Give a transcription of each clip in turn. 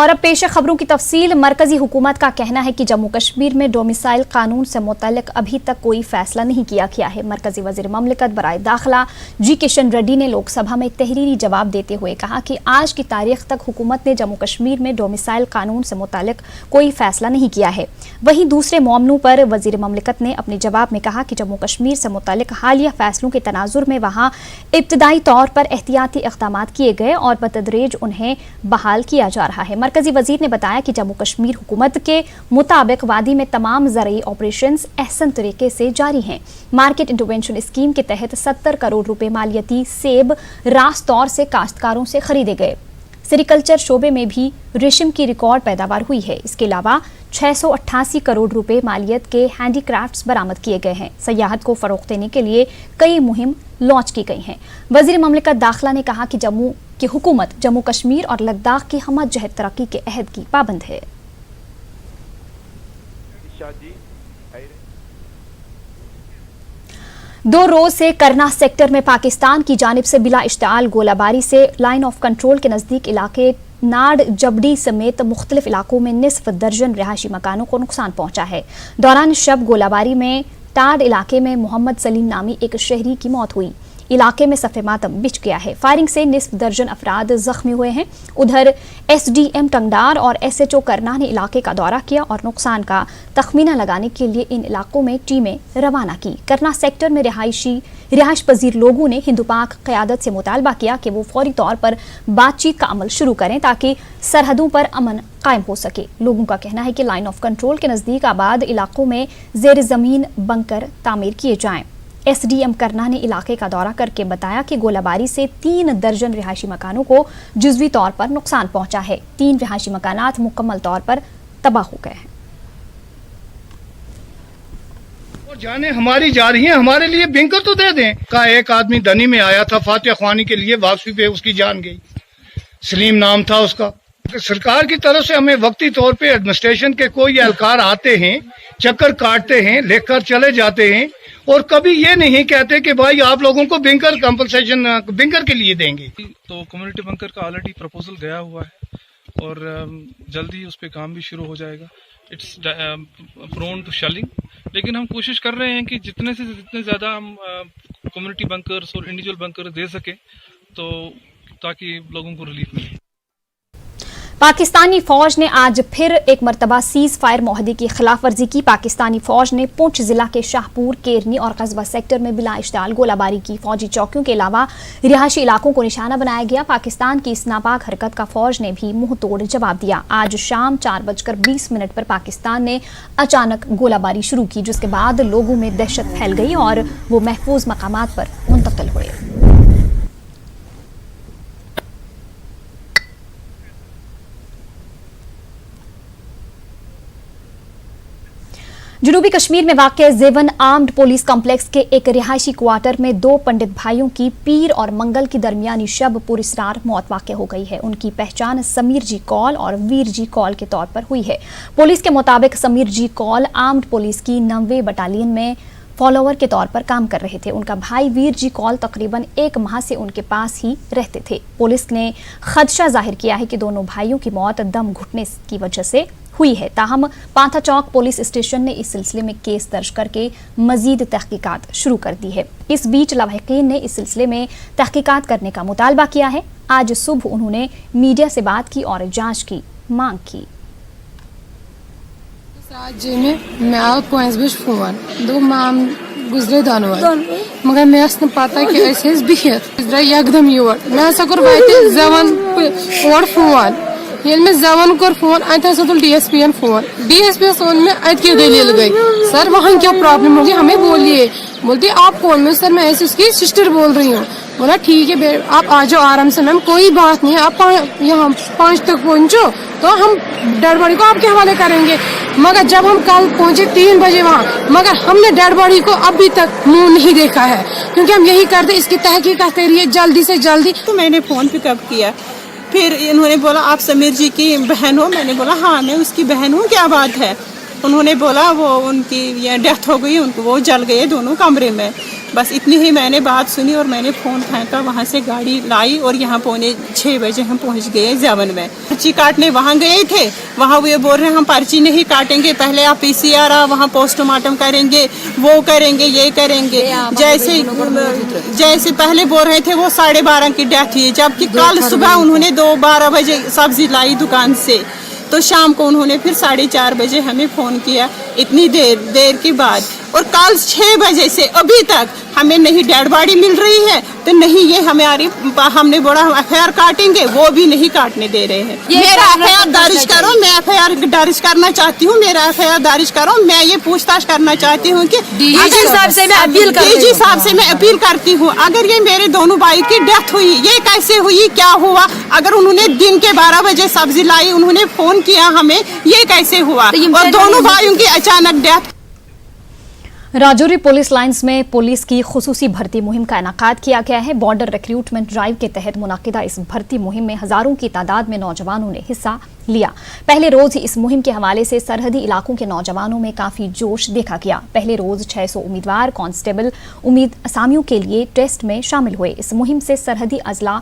और अब पेश खबरों की तफसील। मरकजी हुकूमत का कहना है कि जम्मू कश्मीर में डोमिसाइल कानून से मुतल्लिक अभी तक कोई फैसला नहीं किया गया है। मरकजी वज़ीर ममलिकत बराए दाखिला जी किशन रेड्डी ने लोकसभा में तहरीरी जवाब देते हुए कहा कि आज की तारीख तक हुकूमत ने जम्मू कश्मीर में डोमिसाइल कानून से मुतल्लिक कोई फैसला नहीं किया है। वहीं दूसरे मामलों पर वज़ीर ममलिकत ने अपने जवाब में कहा कि जम्मू कश्मीर से मुतल्लिक हालिया फैसलों के तनाजुर में वहाँ इब्तदाई तौर पर एहतियाती इक़दाम किए गए और बतदरीज उन्हें बहाल किया जा रहा है। मरकजी वजीर ने बताया कि जम्मू कश्मीर हुकूमत के मुताबिक वादी में तमाम ज़रई ऑपरेशंस अहसन तरीके से जारी हैं। मार्केट इंटरवेंशन स्कीम के तहत 70 करोड़ रुपए मालियती सेब रास्त तौर से काश्तकारों से खरीदे गए। सेरिकल्चर शोबे में भी रेशम की रिकॉर्ड पैदावार हुई है। इसके अलावा 688 करोड़ रुपए मालियत के हैंडीक्राफ्ट्स बरामद किए गए हैं। सयाहत को फरोग़ देने के लिए कई मुहिम लॉन्च की गई हैं। वज़ीर ममलिकत दाखिला ने कहा कि जम्मू की हुकूमत जम्मू कश्मीर और लद्दाख की हमजहत तरक्की के अहद की पाबंद है। 2 रोज से करना सेक्टर में पाकिस्तान की जानिब से बिला इश्ताल गोलाबारी से लाइन ऑफ कंट्रोल के नज़दीक इलाके नाड़ जबड़ी समेत मुख्तलिफ इलाकों में निस्फ दर्जन रिहायशी मकानों को नुकसान पहुंचा है। दौरान शब गोलाबारी में टाड इलाके में मोहम्मद सलीम नामी एक शहरी की मौत हुई। इलाके में सफ़े मातम बिछ गया है। फायरिंग से निस्फ दर्जन अफराद जख्मी हुए हैं। उधर SDM टंगडार और SHO करना ने इलाके का दौरा किया और नुकसान का तखमीना लगाने के लिए इन इलाकों में टीमें रवाना की। करना सेक्टर में रिहाइश पजीर लोगों ने हिंदू पाक क़यादत से मुतालबा किया कि वो फौरी तौर पर बातचीत का अमल शुरू करें ताकि सरहदों पर अमन कायम हो सके। लोगों का कहना है कि लाइन ऑफ कंट्रोल के नज़दीक आबाद इलाकों में ज़ेर ज़मीन बंकर तामीर किए जाएं। SDM करना ने इलाके का दौरा करके बताया कि गोलाबारी से 3 दर्जन रिहायशी मकानों को जुज़वी तौर पर नुकसान पहुंचा है। 3 रिहायशी मकानात मुकम्मल तौर पर तबाह हो गए हैं। और जाने हमारी जा रही है, हमारे लिए बिंकर तो दे दें। का एक आदमी धनी में आया था फातिहा ख्वानी के लिए, वापसी पे उसकी जान गई। सलीम नाम था उसका। सरकार की तरफ से हमें वक्ती तौर पे एडमिनिस्ट्रेशन के कोई एहलकार आते हैं, चक्कर काटते हैं, लेकर चले जाते हैं और कभी ये नहीं कहते कि भाई आप लोगों को बिंकर कंपनसेशन बिंकर के लिए देंगे। तो कम्युनिटी बंकर का ऑलरेडी प्रपोजल गया हुआ है और जल्दी उस पर काम भी शुरू हो जाएगा। इट्स प्रोन टू शेलिंग, लेकिन हम कोशिश कर रहे हैं कि जितने से जितने ज़्यादा हम कम्युनिटी बंकर्स और इंडिविजुअल बंकर दे सकें तो ताकि लोगों को रिलीफ मिले। पाकिस्तानी फौज ने आज फिर एक मरतबा सीज फायर मुआहदे की खिलाफ वर्जी की। पाकिस्तानी फौज ने पुंछ जिला के शाहपुर, केरनी और कस्बा सेक्टर में बिला इश्ताल गोलाबारी की। फौजी चौकियों के अलावा रिहायशी इलाकों को निशाना बनाया गया। पाकिस्तान की इस नापाक हरकत का फौज ने भी मुंह तोड़ जवाब दिया। आज शाम 4:20 पर पाकिस्तान ने अचानक गोलाबारी शुरू की, जिसके बाद लोगों में दहशत फैल गई और वो महफूज मकामात पर मुंतकिल हुए। जनूबी कश्मीर में वाक़ ज़ेवन आर्म्ड पुलिस कॉम्प्लेक्स के एक रिहायशी क्वार्टर में 2 पंडित भाइयों की पीर और मंगल की दरमियानी शब पुरस्रार मौत वाक़ हो गई है। उनकी पहचान समीर जी कौल और वीर जी कौल के तौर पर हुई है। पुलिस के मुताबिक समीर जी कौल आर्म्ड पुलिस की 9वीं बटालियन में फॉलोवर के तौर पर काम कर रहे थे। उनका भाई वीर जी कौल तकरीबन 1 माह से उनके पास ही रहते थे। पुलिस ने खदशा जाहिर किया है कि दोनों भाइयों की मौत दम घुटने की वजह से हुई है। ताहम पांथा चौक पुलिस स्टेशन ने इस सिलसिले में केस दर्ज करके मजीद तहकीकात शुरू कर दी है। इस बीच लावाहिकीन ने इस सिलसिले में तहकीकात करने का मुतालबा किया है। आज सुबह उन्होंने मीडिया से बात की और जांच की मांग की। मैं आओ फोन 2 माम गुजरे दोनों मगर मैं पता कि बिहत एकदम योर मैं कोर जवान और फोन ये मैं जवान कोर फोन अत तुल DSP फोन फोन में अत की दलील गई। सर वहाँ क्या प्रॉब्लम होगी हमें बोलिए। बोलती आप कौन में? सर मैं ऐसे उसकी सिस्टर बोल रही हूँ। बोला ठीक है आप आ जाओ आराम से मैम, कोई बात नहीं है। आप यहाँ 5 तक पहुँचो तो हम डेड बॉडी को आपके हवाले करेंगे। मगर जब हम कल पहुँचे 3 बजे वहाँ, मगर हमने डेड बॉडी को अभी तक मुंह नहीं देखा है, क्योंकि हम यही करते इसकी तहकीकात करिए जल्दी से जल्दी। तो मैंने फोन पिकअप किया, फिर इन्होंने बोला आप समीर जी की बहन हो? मैंने बोला हाँ मैं उसकी बहन हूँ, क्या बात है? उन्होंने बोला वो उनकी ये डेथ हो गई, उनको वो जल गए दोनों कमरे में। बस इतनी ही मैंने बात सुनी और मैंने फ़ोन फेंका, वहाँ से गाड़ी लाई और यहाँ 5:45 बजे हम पहुँच गए जवन में। पर्ची काटने वहाँ गए थे, वहाँ वो बोल रहे हैं हम पर्ची नहीं काटेंगे, पहले आप PCR वहाँ पोस्टमार्टम करेंगे, वो करेंगे, ये करेंगे। जैसे पहले बोल रहे थे वो 12:30 की डेथ हुई, जबकि कल सुबह उन्होंने 12 बजे सब्जी लाई दुकान से, तो शाम को उन्होंने फिर 4:30 बजे हमें फ़ोन किया इतनी देर के बाद। और कल 6 बजे से अभी तक हमें नहीं डेड बॉडी मिल रही है, तो नहीं ये हमने बोला हम FIR काटेंगे, वो भी नहीं काटने दे रहे हैं। मेरा FIR दर्ज करो, मैं FIR दर्ज करना चाहती हूँ, मेरा FIR दर्ज करो। मैं ये पूछताछ करना चाहती हूँ कि DG साहब से मैं अपील करती हूँ, अगर ये मेरे दोनों भाई की डेथ हुई, ये कैसे हुई, क्या हुआ? अगर उन्होंने दिन के 12 बजे सब्जी लाई, उन्होंने फ़ोन किया हमें, ये कैसे हुआ? और दोनों भाइयों की अचानक डेथ। राजौरी पुलिस लाइंस में पुलिस की खुसूसी भर्ती मुहिम का इनाकाद किया गया है। बॉर्डर रिक्रूटमेंट ड्राइव के तहत मुनाकिदा इस भर्ती मुहिम में हजारों की तादाद में नौजवानों ने हिस्सा लिया। पहले रोज ही इस मुहिम के हवाले से सरहदी इलाकों के नौजवानों में काफी जोश देखा गया। पहले रोज 600 उम्मीदवार कांस्टेबल असामियों के लिए टेस्ट में शामिल हुए। इस मुहिम से सरहदी अजला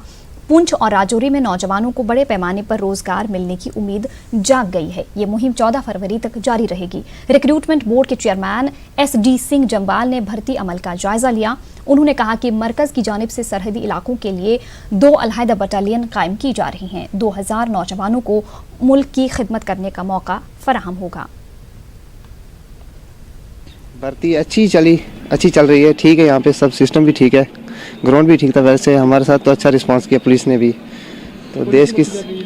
पुंछ और राजौरी में नौजवानों को बड़े पैमाने पर रोजगार मिलने की उम्मीद जाग गई है। ये मुहिम 14 फरवरी तक जारी रहेगी। रिक्रूटमेंट बोर्ड के चेयरमैन SD सिंह जम्बाल ने भर्ती अमल का जायजा लिया। उन्होंने कहा कि मरकज की जानिब से सरहदी इलाकों के लिए 2 अलहदा बटालियन कायम की जा रही हैं। 2000 नौजवानों को मुल्क की खिदमत करने का मौका फराहम होगा। भर्ती अच्छी चल रही है, ठीक है। यहाँ पे सब सिस्टम भी ठीक है, ग्राउंड भी ठीक था। वैसे हमारे साथ तो अच्छा रिस्पांस किया पुलिस ने भी। तो देश की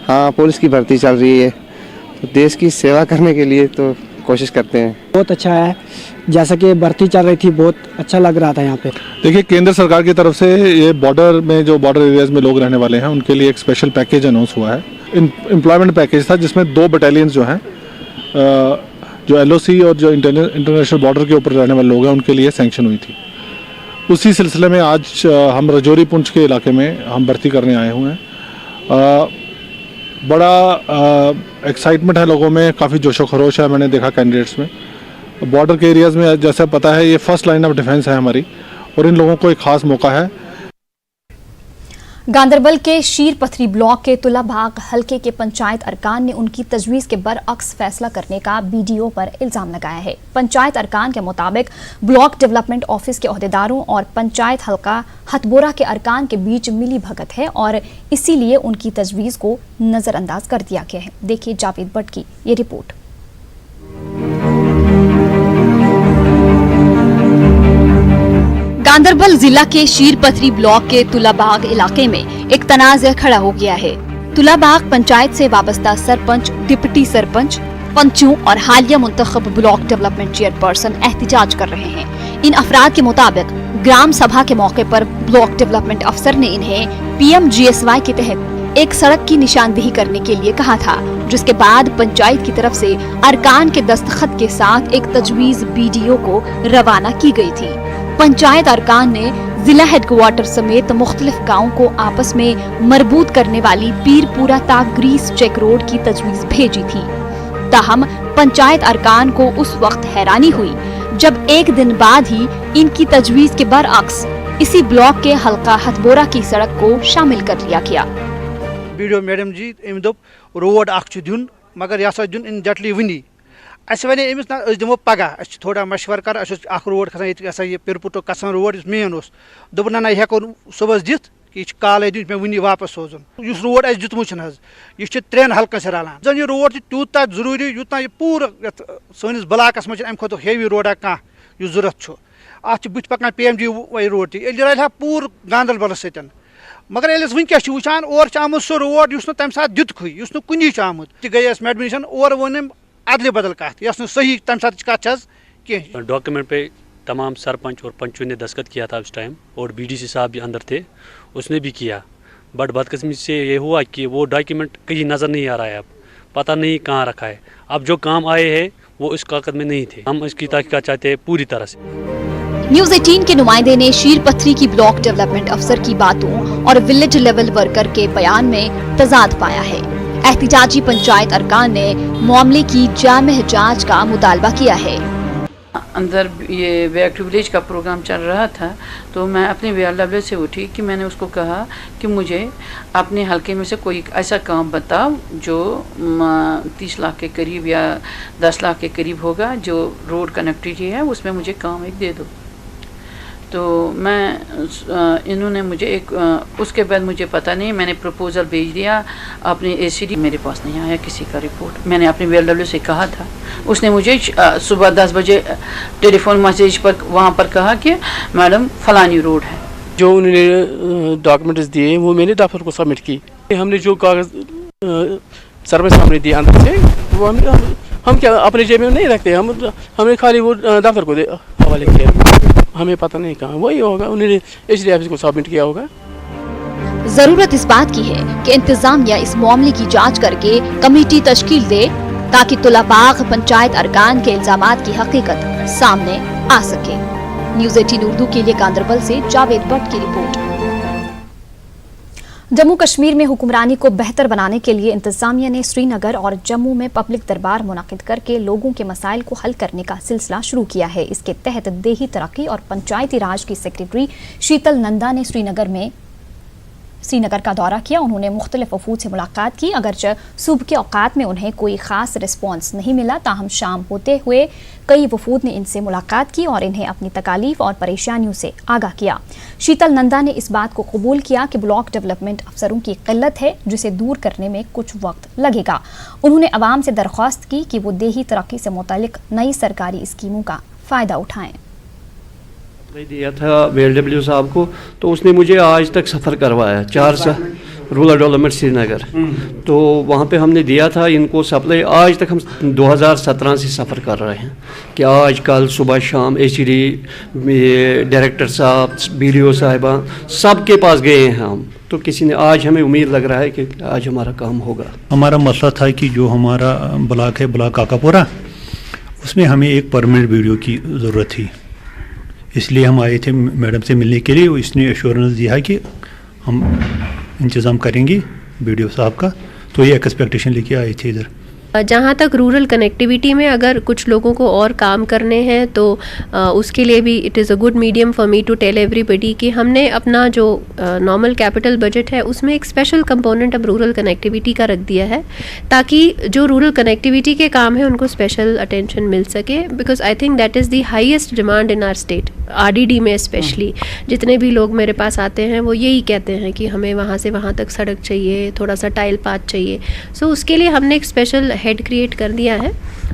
पुलिस की भर्ती चल रही है, तो देश की सेवा करने के लिए तो कोशिश करते हैं। बहुत अच्छा है, जैसा कि भर्ती चल रही थी बहुत अच्छा लग रहा था। यहाँ पे देखिए, केंद्र सरकार की तरफ से ये बॉर्डर में जो बॉर्डर एरियाज में लोग रहने वाले हैं उनके लिए एक स्पेशल पैकेज अनाउंस हुआ है। एम्प्लॉयमेंट पैकेज था जिसमें 2 बटालियंस जो हैं जो LOC और जो इंटरनेशनल बॉर्डर के ऊपर रहने वाले लोग हैं उनके लिए सैंक्शन हुई थी। उसी सिलसिले में आज हम राजौरी पुंछ के इलाके में हम भर्ती करने आए हुए हैं। बड़ा एक्साइटमेंट है लोगों में, काफ़ी जोशो खरोश है मैंने देखा कैंडिडेट्स में। बॉर्डर के एरियाज़ में जैसे पता है ये फर्स्ट लाइन ऑफ डिफेंस है हमारी, और इन लोगों को एक ख़ास मौका है। गांदरबल के शीर पथरी ब्लॉक के तुलाबाग हलके के पंचायत अरकान ने उनकी तजवीज़ के बरअक्स फैसला करने का BDO पर इल्ज़ाम लगाया है। पंचायत अरकान के मुताबिक ब्लॉक डेवलपमेंट ऑफिस के ओहदेदारों और पंचायत हलका हथबोरा के अरकान के बीच मिली भगत है और इसीलिए उनकी तजवीज़ को नज़रअंदाज कर दिया गया है। देखिए जावेद भट्ट की ये रिपोर्ट। गांदरबल जिला के शीर पथरी ब्लॉक के तुलाबाग इलाके में एक तनाज़ खड़ा हो गया है। तुलाबाग पंचायत से वाबस्ता सरपंच, डिप्टी सरपंच, पंचों और हालिया मुंतखब ब्लॉक डेवलपमेंट चेयरपर्सन एहतिजाज कर रहे हैं। इन अफराद के मुताबिक ग्राम सभा के मौके पर ब्लॉक डेवलपमेंट अफसर ने इन्हें PMGSY के तहत एक सड़क की निशानदेही करने के लिए कहा था, जिसके बाद पंचायत की तरफ से अरकान के दस्तखत के साथ एक तजवीज़ BDO को रवाना की गई थी। पंचायत अरकान ने जिला हेडक्वार्टर समेत मुख्तलिफ गाँवों को आपस में मरबूत करने वाली पीरपुरा ता ग्रीस चेक रोड की तजवीज़ भेजी थी। ताहम पंचायत अरकान को उस वक्त हैरानी हुई जब एक दिन बाद ही इनकी तजवीज़ के बरअक्स इसी ब्लॉक के हल्का हथबोरा की सड़क को शामिल कर लिया गया। BDO मैडम जी अम दोप रोड अख दिन, मगर यह दिन इन जटली वनी अस वे अमिस ना दिमो पगह थोड़ा मशवर कर रोड खसान ये पिरपुटो कसान रोड मेन दोप ना यह सुबह दित कि यह काल दिन मे वनी वापस सोजन। इस रोड अस दितमुत यह 3 हल्कन से रलान। जन यह रोड तूत जरूरी यूतना यह पूरा सनिस ब्लाकस मज अम हेवी रोडा कह जरूरत अत बुत पकान PMGY रोड रहा पूर गांदरबल सतन, मगर वनकस वुचान और आमुत सह रोड तम सात दितुक कुन आमुत गई मैडम निशन और वोनम अदल बदल कत यस सही तम सात कत कह। डॉक्यूमेंट पे तमाम सरपंच और पंचों ने दस्तखत किया था उस टाइम, और BDC साहब भी अंदर थे, उसने भी किया। बट बदकिस्मती से ये हुआ कि वो डॉक्यूमेंट कहीं नज़र नहीं आ रहा है, अब पता नहीं कहाँ रखा है। अब जो काम आए हैं वो इस कागज में नहीं थे। हम इसकी तहकीकात चाहते हैं पूरी तरह से। न्यूज़ 18 के नुमाइंदे ने शीर पथरी की ब्लॉक डेवलपमेंट अफसर की बातों और विलेज लेवल वर्कर के बयान में तजाद पाया है। एहतिजाजी पंचायत अरकान ने मामले की जामिह जांच का मुतालबा किया है। अंदर ये बैक टू विलेज का प्रोग्राम चल रहा था, तो मैं अपने VRW से उठी कि मैंने उसको कहा कि मुझे अपने हलके में से कोई ऐसा काम बताओ जो 30 लाख के करीब या 10 लाख के करीब होगा, जो रोड कनेक्टिविटी है उसमें मुझे काम एक दे दो। तो मैं इन्होंने मुझे एक उसके बाद मुझे पता नहीं, मैंने प्रपोज़ल भेज दिया अपने ACD, मेरे पास नहीं आया किसी का रिपोर्ट। मैंने अपने VRW से कहा था, उसने मुझे सुबह 10 बजे टेलीफोन मैसेज पर वहाँ पर कहा कि मैडम फलानी रोड है। जो उन्होंने डॉक्यूमेंट्स दिए वो मैंने दफ्तर को सबमिट की। हमने जो कागज़ सर में सामने दिए अंदर से, वो हम क्या अपने जेब में नहीं रखते, हमने खाली वो दफ्तर को हवाले किया। हमें पता नहीं कहाँ वही होगा, उन्होंने HDFC को सबमिट किया होगा। जरूरत इस बात की है कि इंतजामिया इस मामले की जांच करके कमेटी तश्कील दे ताकि तुलाबाग पंचायत अरकान के इल्जामात की हकीकत सामने आ सके। न्यूज़ 18 उर्दू के लिए गांदरबल से जावेद भट्ट की रिपोर्ट। जम्मू कश्मीर में हुक्मरानी को बेहतर बनाने के लिए इंतजामिया ने श्रीनगर और जम्मू में पब्लिक दरबार मुनाकिद करके लोगों के मसाइल को हल करने का सिलसिला शुरू किया है। इसके तहत देही तरक्की और पंचायती राज की सेक्रेटरी शीतल नंदा ने श्रीनगर का दौरा किया। उन्होंने मुख्तलिफ वफूद से मुलाकात की। अगरचे सुबह के औकात में उन्हें कोई खास रिस्पॉन्स नहीं मिला, ताहम शाम होते हुए कई वफूद ने इनसे मुलाकात की और इन्हें अपनी तकालीफ और परेशानियों से आगाह किया। शीतल नंदा ने इस बात को कबूल किया कि ब्लॉक डेवलपमेंट अफसरों की किल्लत है, जिसे दूर करने में कुछ वक्त लगेगा। उन्होंने अवाम से दरख्वास्त की कि वो देही तरक्की से मुतालिक नई सरकारी स्कीमों का फ़ायदा उठाएं। दिया था VLW साहब को, तो उसने मुझे आज तक सफ़र करवाया 4 साल रूरल डेवलपमेंट श्रीनगर। तो वहाँ पे हमने दिया था इनको सप्लाई। आज तक हम 2017 से सफ़र कर रहे हैं कि आज कल सुबह शाम HD डायरेक्टर साहब, BDO साहिबा सबके पास गए हैं हम, तो किसी ने आज हमें उम्मीद लग रहा है कि आज हमारा काम होगा। हमारा मसला था कि जो हमारा ब्लॉक है, ब्लॉक काकापुरा, उसमें हमें एक परमानेंट BDO की ज़रूरत थी। इसलिए हम आए थे मैडम से मिलने के लिए। इसने एश्योरेंस दिया कि हम इंतज़ाम करेंगे BDO साहब का, तो ये एक्सपेक्टेशन लेके आए थे इधर। जहाँ तक रूरल कनेक्टिविटी में अगर कुछ लोगों को और काम करने हैं तो उसके लिए भी it is a good medium for me to tell everybody कि हमने अपना जो नॉर्मल कैपिटल बजट है उसमें एक स्पेशल कंपोनेंट अब रूरल कनेक्टिविटी का रख दिया है, ताकि जो रूरल कनेक्टिविटी के काम है उनको स्पेशल अटेंशन मिल सके। Because I think that is the highest demand in are state, RDD में स्पेशली। जितने भी लोग मेरे पास आते हैं वो यही कहते हैं कि हमें वहाँ से वहाँ तक सड़क चाहिए, थोड़ा सा टाइल पाथ चाहिए। सो उसके लिए हमने एक स्पेशल हेड क्रिएट कर दिया है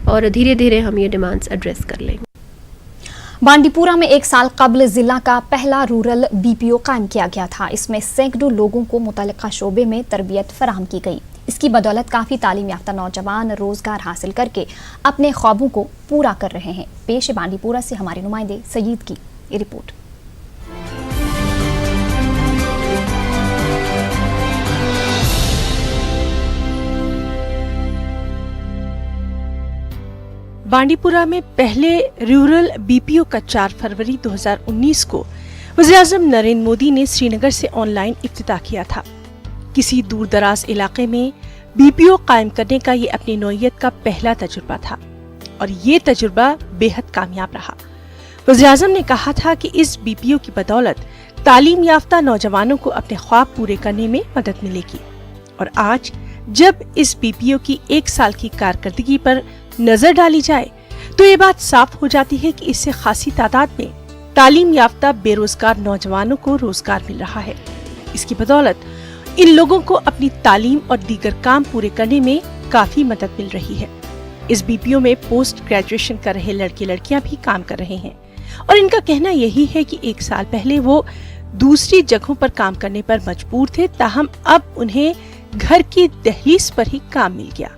और धीरे धीरे हम ये डिमांड्स एड्रेस कर लेंगे। बांडीपुरा में 1 साल कबल जिला का पहला रूरल BPO कायम किया गया था। इसमें सैकड़ों लोगों को मुतल्लिका शोबे में तरबियत फराहम की गई। इसकी बदौलत काफ़ी तालीम याफ्ता नौजवान रोजगार हासिल करके अपने ख्वाबों को पूरा कर रहे हैं। पेश है बांडीपुरा से हमारे नुमाइंदे सईद की ये रिपोर्ट। बांडीपुरा में पहले रूरल BPO का 4 फरवरी 2019 को वज़ीर-ए-आज़म नरेंद्र मोदी ने श्रीनगर से ऑनलाइन इफ्तिताह किया था। किसी दूर दराज इलाके में BPO कायम करने का ये अपनी नौइयत का पहला तजुर्बा था और ये तजुर्बा बेहद कामयाब रहा। वज़ीर-ए-आज़म ने कहा था कि इस BPO की बदौलत तालीम याफ्ता नौजवानों को अपने ख्वाब पूरे करने में मदद मिलेगी। और आज जब इस BPO की 1 साल की कारकर्दगी पर नजर डाली जाए तो ये बात साफ हो जाती है कि इससे खासी तादाद में तालीम याफ्ता बेरोजगार नौजवानों को रोजगार मिल रहा है। इसकी बदौलत इन लोगों को अपनी तालीम और दीगर काम पूरे करने में काफी मदद मिल रही है। इस BPO में पोस्ट ग्रेजुएशन कर रहे लड़के लड़कियां भी काम कर रहे हैं और इनका कहना यही है कि 1 साल पहले वो दूसरी जगहों पर काम करने पर मजबूर थे, ताहम अब उन्हें घर की दहलीज पर ही काम मिल गया।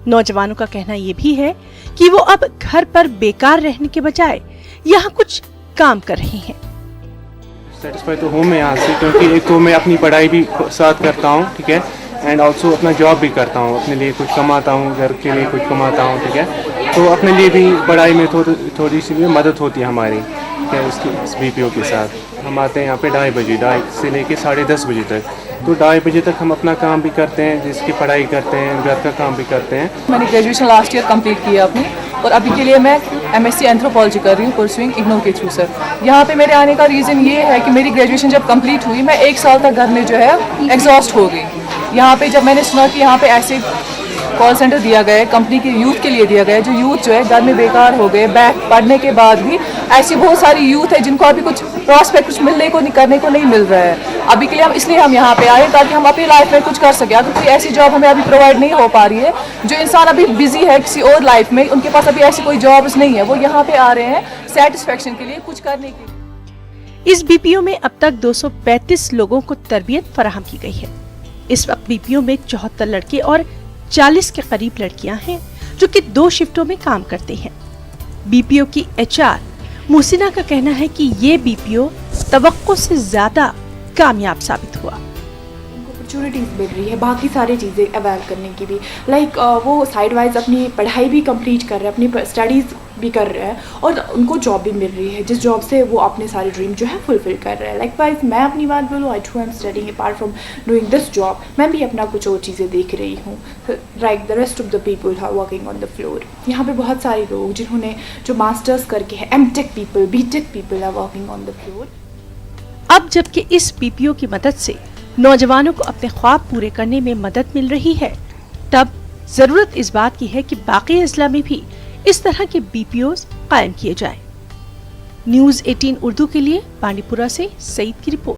नौजवानों का कहना ये भी है कि वो अब घर पर बेकार रहने के बजाय यहाँ कुछ काम कर रहे हैं। सेटिस्फाई तो हूँ मैं यहाँ से, क्योंकि एक तो मैं अपनी पढ़ाई भी साथ करता हूँ, ठीक है, एंड ऑल्सो अपना जॉब भी करता हूँ, अपने लिए कुछ कमाता हूँ, घर के लिए कुछ कमाता हूँ, ठीक है। तो अपने लिए भी पढ़ाई में थोड़ी सी भी मदद होती है हमारी, ठीक है। इस BPO के साथ हम आते हैं यहाँ पे 2:30 बजे से लेके 10:30 बजे तक, तो 2:30 बजे तक हम अपना काम भी करते हैं, जिसकी पढ़ाई करते हैं, घर का काम भी करते हैं। मैंने ग्रेजुएशन लास्ट ईयर कंप्लीट किया अपनी, और अभी के लिए मैं MSc एंथ्रोपोलॉजी कर रही हूँ परसुइंग इग्नू के थ्रू सर। यहाँ पे मेरे आने का रीज़न ये है कि मेरी ग्रेजुएशन जब कंप्लीट हुई, मैं 1 साल तक घर में जो है एग्जॉस्ट हो गई। यहाँ पे जब मैंने सुना कि यहाँ पे ऐसे कॉल सेंटर दिया गया है, कंपनी के यूथ के लिए दिया गया है, जो यूथ जो है घर में बेकार हो गए, बैक पढ़ने के बाद भी ऐसी बहुत सारी यूथ है जिनको अभी कुछ प्रॉस्पेक्ट कुछ मिलने को करने को नहीं मिल रहा है। अभी के लिए इसलिए हम यहाँ पे आए ताकि हम अपनी लाइफ में कुछ कर सकें। अगर कोई ऐसी जॉब हमें अभी प्रोवाइड नहीं हो पा रही है, जो इंसान अभी बिजी है किसी और लाइफ में, उनके पास अभी ऐसी कोई जॉब्स नहीं है, वो यहाँ पे आ रहे हैं सेटिस्फेक्शन के लिए, कुछ करने के लिए। इस बीपीओ में अब तक 235 लोगों को तरबियत फराहम की गई है। इस वक्त बीपीओ में 74 लड़के और 40 के करीब लड़कियां हैं, जो कि 2 शिफ्टों में काम करते हैं। बीपीओ की HR मुहसिना का कहना है कि ये बीपीओ तवक्को से ज्यादा कामयाब साबित हुआ। अपॉर्चुनिटीज़ मिल रही है, बाकी सारी चीज़ें अवेल करने की भी, लाइक वो साइड वाइज अपनी पढ़ाई भी कंप्लीट कर रहे हैं, अपनी स्टडीज़ भी कर रहे हैं, और उनको जॉब भी मिल रही है, जिस जॉब से वो अपने सारे ड्रीम जो है फुलफिल कर रहे हैं। लाइक वाइज मैं अपनी बात बोलूँ, I am studying apart from doing this job, मैं भी अपना कुछ और चीज़ें देख रही हूँ। Like the rest of the people are working on the floor. यहाँ पे बहुत सारे लोग जिन्होंने जो मास्टर्स करके है, MTech people, BTech people are working on the floor. अब जबकि इस बीपीओ की मदद से नौजवानों को अपने ख्वाब पूरे करने में मदद मिल रही है, तब जरूरत इस बात की है कि बाकी अजला में भी इस तरह के बीपीओज कायम किए जाएं। न्यूज़ 18 उर्दू के लिए बांडीपुरा से सईद की रिपोर्ट।